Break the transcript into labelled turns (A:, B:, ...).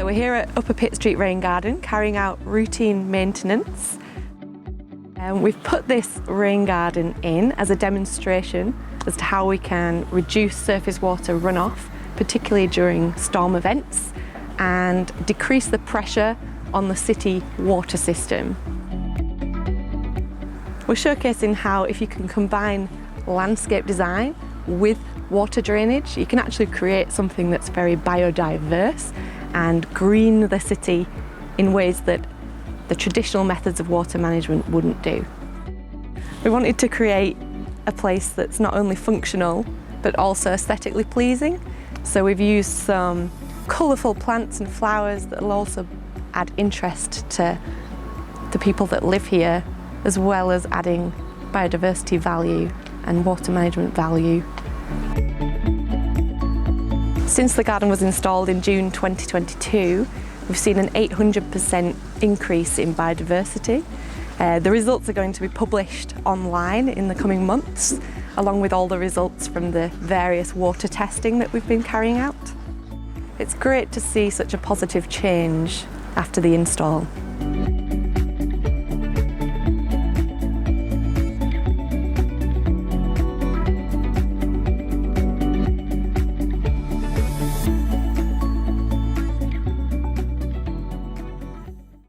A: we're here at Upper Pitt Street Rain Garden carrying out routine maintenance. We've put this rain garden in as a demonstration as to how we can reduce surface water runoff, particularly during storm events, and decrease the pressure on the city water system. We're showcasing how if you can combine landscape design with water drainage, you can actually create something that's very biodiverse and green the city in ways that the traditional methods of water management wouldn't do. We wanted to create a place that's not only functional but also aesthetically pleasing. So we've used some colourful plants and flowers that will also add interest to the people that live here, as well as adding biodiversity value and water management value. Since the garden was installed in June 2022, we've seen an 800% increase in biodiversity. The results are going to be published online in the coming months, along with all the results from the various water testing that we've been carrying out. It's great to see such a positive change after the install.